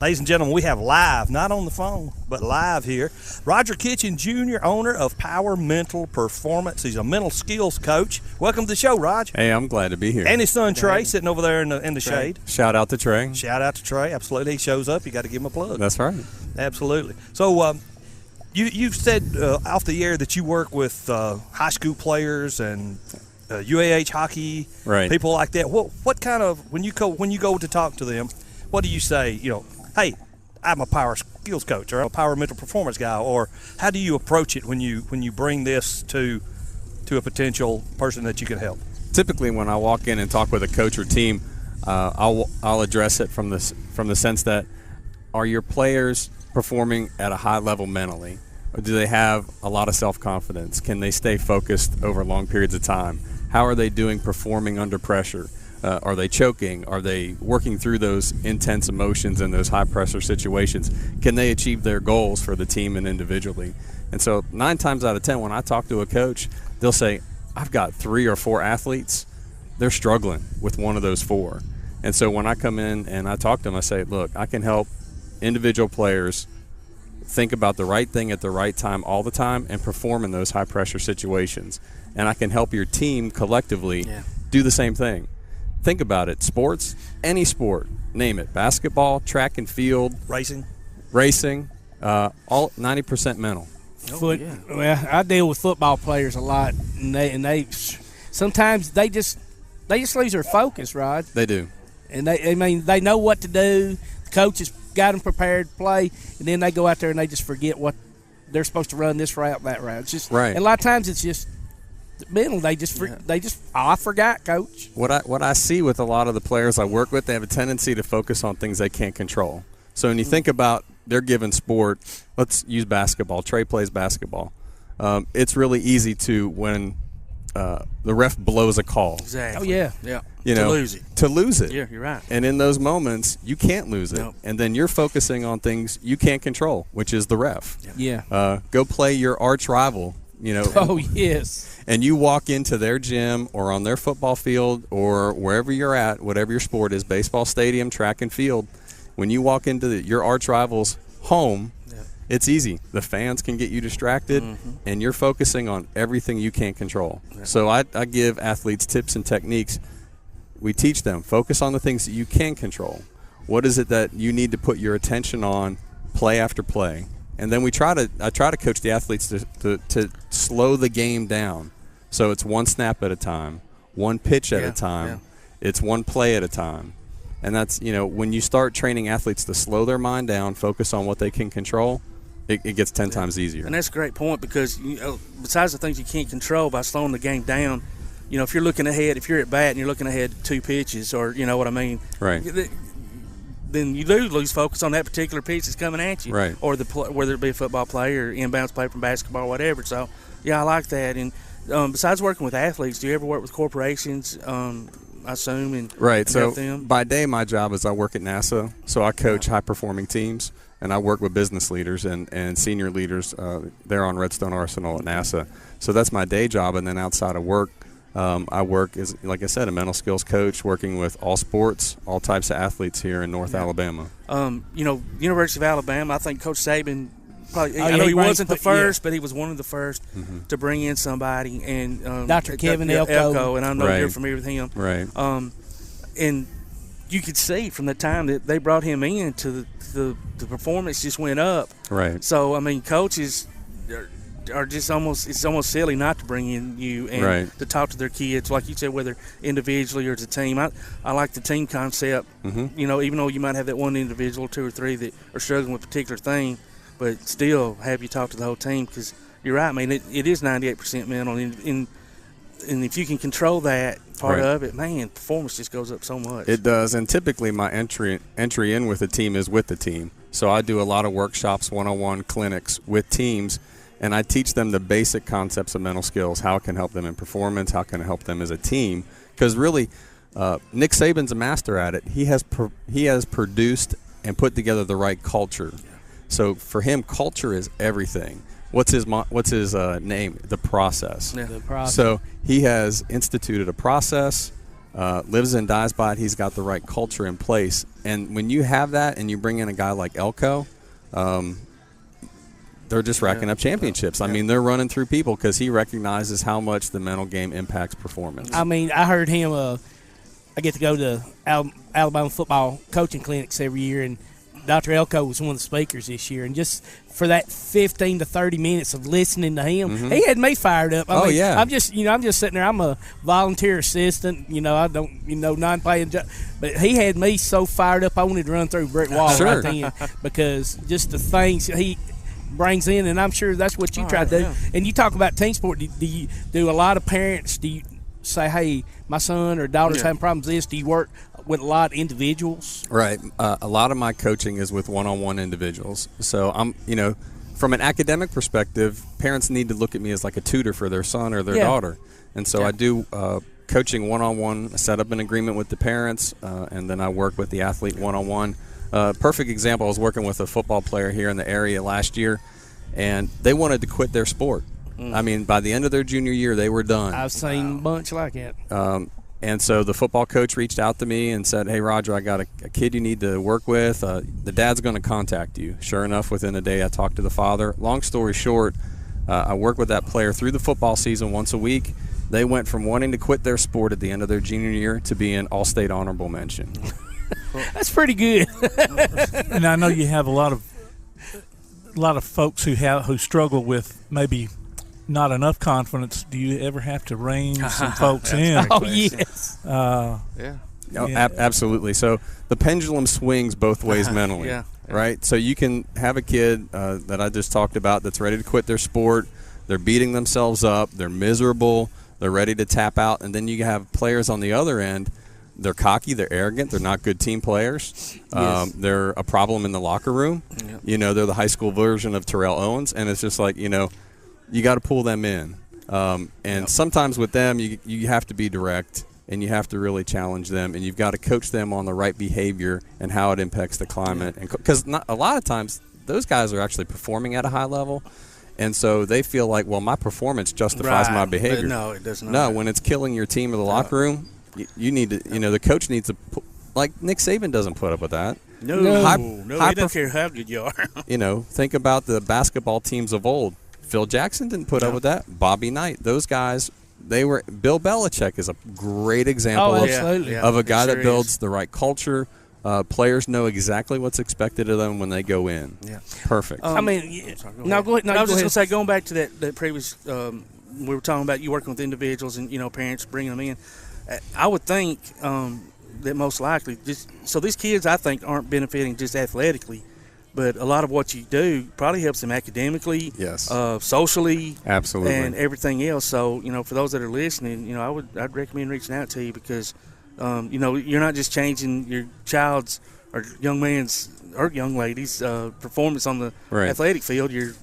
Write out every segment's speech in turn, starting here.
Ladies and gentlemen, we have live, not on the phone, but live here, Roger Kitchen Jr., owner of Power Mental Performance. He's a mental skills coach. Welcome to the show, Rog. Hey, I'm glad to be here. And his son, Trey, sitting over there in the shade. Shout out to Trey. Shout out to Trey. Absolutely. He shows up. You got to give him a plug. That's right. Absolutely. So you've said off the air that you work with high school players and UAH hockey, right, people like that. What kind of, when you go to talk to them, what do you say? Hey, I'm a power skills coach, or I'm a power mental performance guy, or how do you approach it when you bring this to a potential person that you can help? Typically, when I walk in and talk with a coach or team, I'll address it from the sense that, are your players performing at a high level mentally, or do they have a lot of self-confidence? Can they stay focused over long periods of time? How are they doing performing under pressure? Are they choking? Are they working through those intense emotions and those high-pressure situations? Can they achieve their goals for the team and individually? And so 9 times out of 10, when I talk to a coach, they'll say, I've got 3 or 4 athletes. They're struggling with one of those 4. And so when I come in and I talk to them, I say, look, I can help individual players think about the right thing at the right time all the time and perform in those high-pressure situations. And I can help your team collectively do the same thing. Think about it. Sports, any sport, name it. Basketball, track and field. Racing, all 90% mental. Well, I deal with football players a lot, and they sometimes they just lose their focus, Rod. They do. And they know what to do. The coach has got them prepared to play, and then they go out there and they just forget what they're supposed to run, this route, that route. It's just right. And a lot of times it's just mental. I forgot, coach. What I see with a lot of the players I work with, they have a tendency to focus on things they can't control. So when you think about their given sport, let's use basketball. Trey plays basketball. It's really easy to, when the ref blows a call. Exactly. Oh yeah. To lose it. Yeah, you're right. And in those moments, you can't lose it. Nope. And then you're focusing on things you can't control, which is the ref. Yeah. Go play your arch rival. Oh yes. And you walk into their gym or on their football field or wherever you're at, whatever your sport is, baseball stadium, track and field, when you walk into your arch rival's home, it's easy. The fans can get you distracted, and you're focusing on everything you can't control. Yeah. So I give athletes tips and techniques. We teach them, focus on the things that you can control. What is it that you need to put your attention on play after play? And then I try to coach the athletes to slow the game down. So it's one snap at a time, one pitch at a time. It's one play at a time. And that's, when you start training athletes to slow their mind down, focus on what they can control, it gets 10 times easier. And that's a great point because, besides the things you can't control, by slowing the game down, if you're looking ahead, if you're at bat and you're looking ahead 2 pitches or, what I mean? Right. Then you do lose focus on that particular pitch that's coming at you. Right. Or whether it be a football play or inbounds play from basketball or whatever. So, I like that. And besides working with athletes, do you ever work with corporations, I assume? Right. So them? By day, my job is I work at NASA. So I coach high-performing teams, and I work with business leaders and senior leaders there on Redstone Arsenal at NASA. So that's my day job. And then outside of work, I work as, like I said, a mental skills coach, working with all sports, all types of athletes here in North Alabama. University of Alabama, I think Coach Saban, I know he wasn't the first, but he was one of the first to bring in somebody. And Dr. Kevin Elko. And I know you're familiar with him. Right. And you could see from the time that they brought him in to the performance just went up. Right. So, coaches are just it's almost silly not to bring in you and to talk to their kids, like you said, whether individually or as a team. I like the team concept. Even though you might have that one individual, 2 or 3 that are struggling with a particular thing, but still have you talk to the whole team, because you're right. It is 98% mental, and if you can control that part of it, man, performance just goes up so much. It does, and typically my entry in with a team is with the team. So I do a lot of workshops, one-on-one clinics with teams, and I teach them the basic concepts of mental skills, how it can help them in performance, how it can help them as a team. Because really, Nick Saban's a master at it. He has produced and put together the right culture. So for him, culture is everything. What's his name? The process. Yeah, the process. So he has instituted a process lives and dies by it. He's got the right culture in place. And when you have that and you bring in a guy like Elko, they're just racking up championships. I mean, they're running through people because he recognizes how much the mental game impacts performance. I mean, I heard him I get to go to Alabama football coaching clinics every year, and Dr. Elko was one of the speakers this year. And just for that 15 to 30 minutes of listening to him, he had me fired up. I mean, I'm just sitting there. I'm a volunteer assistant. I don't, non-paying job. But he had me so fired up, I wanted to run through a brick wall right then, because just the things he brings in, and I'm sure that's what you try to do. Yeah. And you talk about team sport. Do a lot of parents, do you say, hey, my son or daughter's having problems with this? Do you work with a lot of individuals? Right. A lot of my coaching is with one-on-one individuals. So I'm, from an academic perspective, parents need to look at me as like a tutor for their son or their daughter. And so I do coaching one-on-one, set up an agreement with the parents, and then I work with the athlete one-on-one. Perfect example, I was working with a football player here in the area last year, and they wanted to quit their sport. I mean, by the end of their junior year, they were done. I've seen a bunch like that. And so the football coach reached out to me and said, hey, Roger, I got a kid you need to work with. The dad's going to contact you. Sure enough, within a day, I talked to the father. Long story short, I worked with that player through the football season once a week. They went from wanting to quit their sport at the end of their junior year to being all-state honorable mention. That's pretty good. And I know you have a lot of folks who struggle with maybe not enough confidence. Do you ever have to rein some folks in? Oh, yes. Absolutely. So the pendulum swings both ways mentally, right? So you can have a kid that I just talked about that's ready to quit their sport. They're beating themselves up. They're miserable. They're ready to tap out. And then you have players on the other end. They're cocky. They're arrogant. They're not good team players. They're a problem in the locker room. They're the high school version of Terrell Owens. And it's just like, you got to pull them in. And sometimes with them, you have to be direct, and you have to really challenge them, and you've got to coach them on the right behavior and how it impacts the climate. And because a lot of times those guys are actually performing at a high level, and so they feel like, well, my performance justifies my behavior. But no, it does not. No, when it's killing your team or the locker room, you need to, the coach needs to, like Nick Saban doesn't put up with that. No, he doesn't care how good you are. Think about the basketball teams of old. Phil Jackson didn't put up with that. Bobby Knight, those guys, Bill Belichick is a great example of a guy that builds the right culture. Players know exactly what's expected of them when they go in. Yeah, perfect. Go ahead. No, go ahead. I was just going to say, going back to that previous, we were talking about you working with individuals and parents bringing them in. I would think that most likely, so these kids, I think, aren't benefiting just athletically, but a lot of what you do probably helps them academically, socially, absolutely, and everything else. So, for those that are listening, I'd recommend reaching out to you because, you're not just changing your child's or young man's or young lady's performance on the athletic field. You're,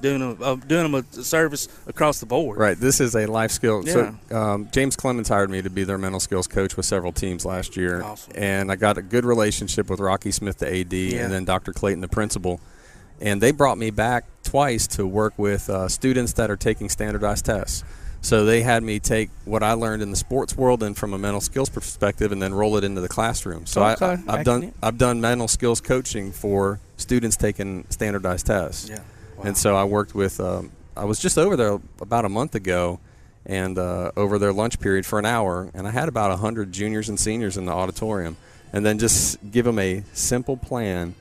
doing them a service across the board. Right. This is a life skill. Yeah. So James Clemens hired me to be their mental skills coach with several teams last year. Awesome. And I got a good relationship with Rocky Smith, the AD, and then Dr. Clayton, the principal. And they brought me back twice to work with students that are taking standardized tests. So they had me take what I learned in the sports world and from a mental skills perspective and then roll it into the classroom. So I've done mental skills coaching for students taking standardized tests. Yeah. Wow. And so I worked with I was just over there about a month ago and over their lunch period for an hour, and I had about 100 juniors and seniors in the auditorium, and then just give them a simple plan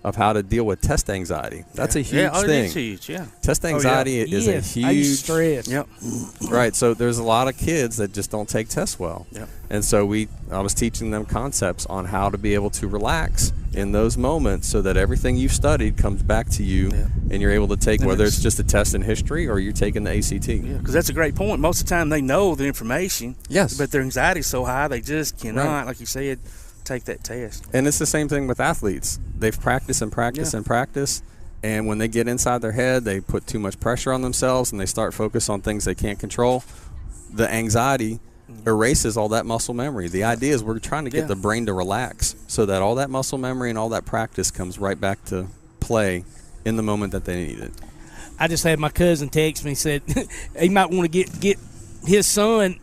of how to deal with test anxiety. That's a huge thing. It's huge, Test anxiety is a huge stress. Yep. Right. So there's a lot of kids that just don't take tests well. Yep. And so I was teaching them concepts on how to be able to relax in those moments so that everything you've studied comes back to you and you're able to take, whether it's just a test in history or you're taking the ACT. Yeah, because that's a great point. Most of the time they know the information. Yes. But their anxiety is so high they just cannot, like you said, take that test. And it's the same thing with athletes. They've practiced and practiced and practiced, and when they get inside their head, they put too much pressure on themselves and they start focus on things they can't control. The anxiety erases all that muscle memory. The idea is we're trying to get the brain to relax so that all that muscle memory and all that practice comes right back to play in the moment that they need it. I just had my cousin text me, said he might want to get his son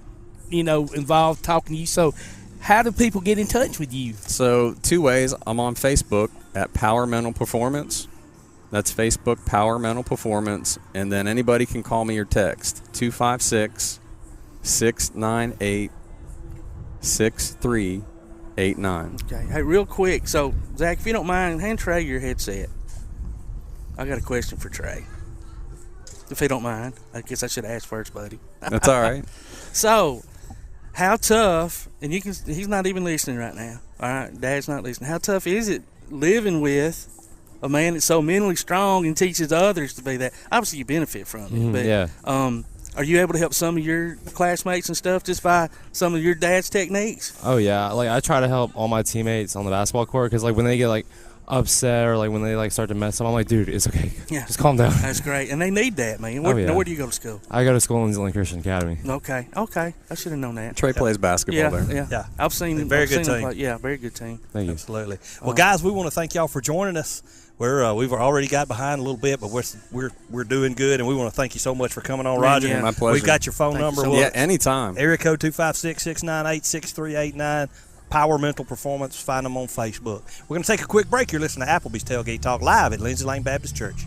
involved talking to you. So how do people get in touch with you? So 2 ways. I'm on Facebook at Power Mental Performance. That's Facebook, Power Mental Performance. And then anybody can call me or text 256-698-6389. Okay. Hey, real quick. So, Zach, if you don't mind, hand Trey your headset. I got a question for Trey. If he don't mind. I guess I should ask first, buddy. That's all right. So, how tough, and he's not even listening right now. All right, Dad's not listening. How tough is it living with a man that's so mentally strong and teaches others to be that? Obviously, you benefit from it. But, yeah. Are you able to help some of your classmates and stuff just by some of your dad's techniques? Oh yeah, like I try to help all my teammates on the basketball court because like when they get like upset or like when they like start to mess up, I'm like, dude, it's okay. Yeah, just calm down. That's great, and they need that, man. Where do you go to school? I go to school in Zealand Christian Academy. Okay. I should have known that. Trey plays basketball there. Yeah. I've seen him. Very good team. Very good team. Thank you. Absolutely. Well, guys, we want to thank y'all for joining us. We've already got behind a little bit, but we're doing good, and we want to thank you so much for coming on, Roger. Yeah. My pleasure. We've got your phone number. Yeah, anytime. Area code 256-698-6389. Power Mental Performance. Find them on Facebook. We're going to take a quick break. You're listening to Applebee's Tailgate Talk live at Lindsay Lane Baptist Church.